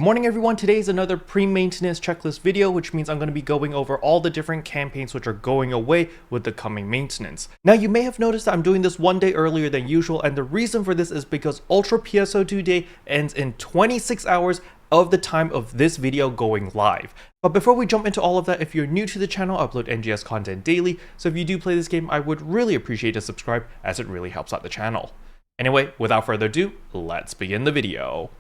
Good morning everyone, today is another pre-maintenance checklist video, which means I'm going to be going over all the different campaigns which are going away with the coming maintenance. Now you may have noticed that I'm doing this one day earlier than usual, and the reason for this is because Ultra PSO2 Day ends in 26 hours of the time of this video going live. But before we jump into all of that, if you're new to the channel, I upload NGS content daily, so if you do play this game, I would really appreciate a subscribe as it really helps out the channel. Anyway, without further ado, let's begin the video.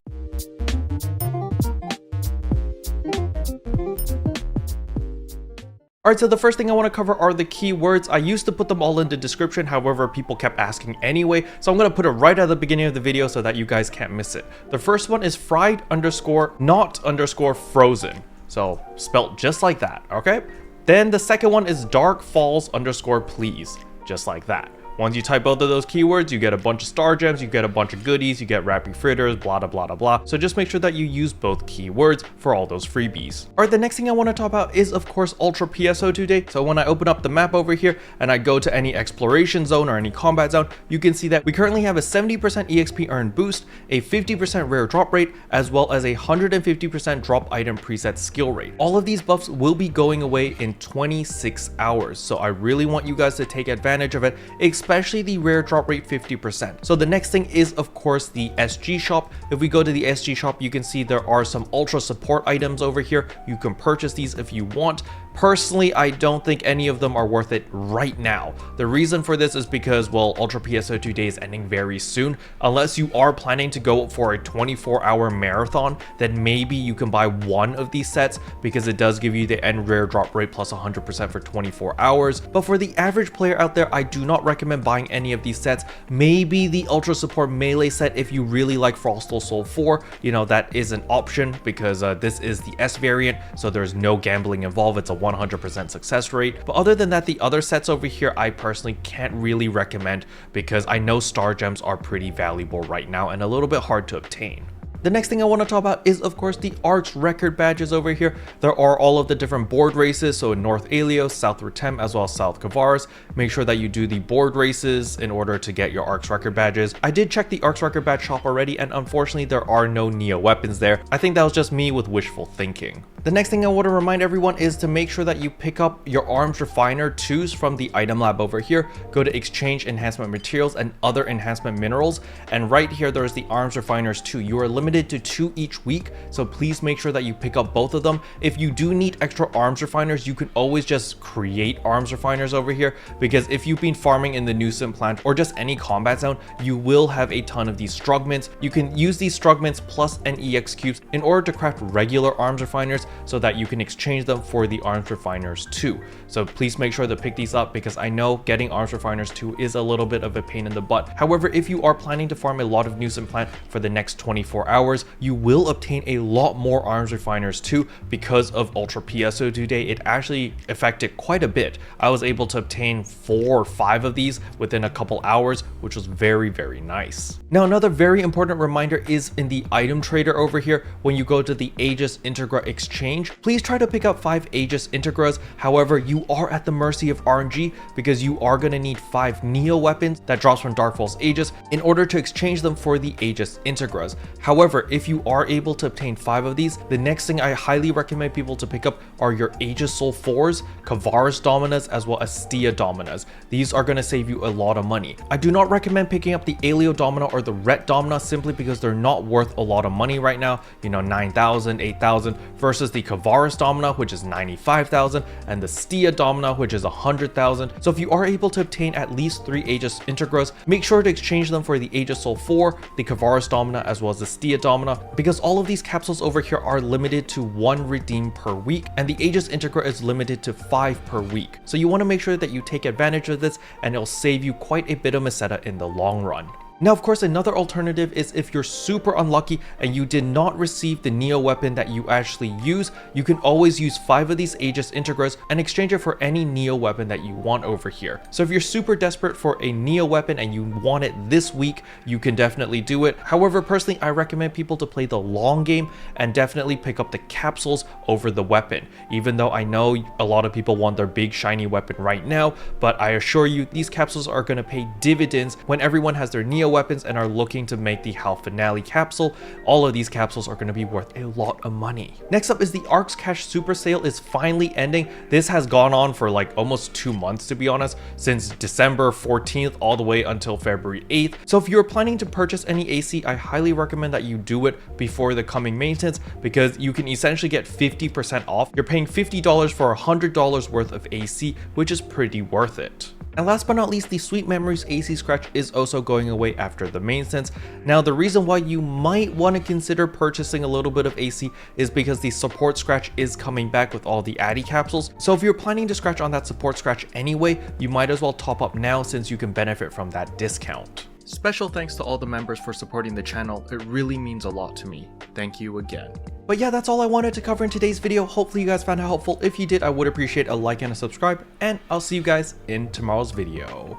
Alright, so the first thing I want to cover are the keywords. I used to put them all in the description, however people kept asking anyway, so I'm going to put it right at the beginning of the video so that you guys can't miss it. The first one is fried underscore not underscore frozen, so spelt just like that, okay? Then the second one is dark falls underscore please, just like that. Once you type both of those keywords, you get a bunch of star gems, you get a bunch of goodies, you get wrappy fritters, blah, blah, blah, blah, blah. So just make sure that you use both keywords for all those freebies. All right, the next thing I want to talk about is, of course, Ultra PSO2 Day. So when I open up the map over here and I go to any exploration zone or any combat zone, you can see that we currently have a 70% EXP earn boost, a 50% rare drop rate, as well as a 150% drop item preset skill rate. All of these buffs will be going away in 26 hours. So I really want you guys to take advantage of it, especially the rare drop rate 50%. So the next thing is, of course, the SG shop. If we go to the SG shop, you can see there are some ultra support items over here. You can purchase these if you want. Personally, I don't think any of them are worth it right now. The reason for this is because, well, Ultra PSO2 Day is ending very soon. Unless you are planning to go for a 24-hour marathon, then maybe you can buy one of these sets because it does give you the end rare drop rate plus 100% for 24 hours. But for the average player out there, I do not recommend buying any of these sets. Maybe the Ultra Support Melee set if you really like Frostal Soul 4, you know, that is an option because this is the S variant, so there's no gambling involved. It's a 100% success rate. But other than that, the other sets over here I personally can't really recommend because I know star gems are pretty valuable right now and a little bit hard to obtain. The next thing I want to talk about is, of course, the Arks record badges over here. There are all of the different board races, so in North Alios, South Rutem, as well as South Kavaris. Make sure that you do the board races in order to get your Arks record badges. I did check the Arks record badge shop already, and unfortunately there are no Neo weapons there. I think that was just me with wishful thinking. The next thing I want to remind everyone is to make sure that you pick up your Arms Refiner 2s from the item lab over here. Go to Exchange Enhancement Materials and Other Enhancement Minerals, and right here there's the Arms Refiners 2. You are limited to 2 each week, so please make sure that you pick up both of them. If you do need extra Arms Refiners, you can always just create Arms Refiners over here, because if you've been farming in the Nucent plant or just any combat zone, you will have a ton of these Strugments. You can use these Strugments plus an EX cubes in order to craft regular Arms Refiners so that you can exchange them for the Arms Refiners 2. So please make sure to pick these up because I know getting Arms Refiners 2 is a little bit of a pain in the butt. However, if you are planning to farm a lot of Nucent plant for the next 24 hours, you will obtain a lot more Arms Refiners 2 because of Ultra PSO2 Day. It actually affected quite a bit. I was able to obtain 4 or 5 of these within a couple hours, which was very, very nice. Now, another very important reminder is in the item trader over here. When you go to the Aegis Integra exchange, please try to pick up 5 Aegis Integras. However, you are at the mercy of RNG because you are going to need 5 Neo weapons that drops from Dark Falls Aegis in order to exchange them for the Aegis Integras. However, if you are able to obtain 5 of these, the next thing I highly recommend people to pick up are your Aegis Soul 4s, Kavaris Dominas, as well as Stia Dominas. These are going to save you a lot of money. I do not recommend picking up the Aleo Domina or the Ret Domina simply because they're not worth a lot of money right now. You know, 9,000, 8,000 versus the Kavaris Domina, which is 95,000, and the Stia Domina, which is 100,000. So if you are able to obtain at least 3 Aegis Integras, make sure to exchange them for the Aegis Soul 4, the Kavaris Domina, as well as the Stia Domina, because all of these capsules over here are limited to 1 redeem per week, and the Aegis Integra is limited to 5 per week. So you want to make sure that you take advantage of this, and it'll save you quite a bit of Meseta in the long run. Now, of course, another alternative is if you're super unlucky and you did not receive the Neo weapon that you actually use, you can always use 5 of these Aegis Integras and exchange it for any Neo weapon that you want over here. So if you're super desperate for a Neo weapon and you want it this week, you can definitely do it. However, personally, I recommend people to play the long game and definitely pick up the capsules over the weapon. Even though I know a lot of people want their big shiny weapon right now, but I assure you these capsules are going to pay dividends when everyone has their Neo weapons and are looking to make the HAL Finale capsule, all of these capsules are going to be worth a lot of money. Next up is the Arks Cash Super Sale is finally ending. This has gone on for like almost 2 months, to be honest, since December 14th all the way until February 8th. So if you're planning to purchase any AC, I highly recommend that you do it before the coming maintenance, because you can essentially get 50% off. You're paying $50 for $100 worth of AC, which is pretty worth it. And last but not least, the Sweet Memories AC Scratch is also going away after the maintenance. Now, the reason why you might want to consider purchasing a little bit of AC is because the support scratch is coming back with all the Addy capsules. So if you're planning to scratch on that support scratch anyway, you might as well top up now since you can benefit from that discount. Special thanks to all the members for supporting the channel. It really means a lot to me. Thank you again. But yeah, that's all I wanted to cover in today's video. Hopefully you guys found it helpful. If you did, I would appreciate a like and a subscribe, and I'll see you guys in tomorrow's video.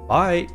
Bye!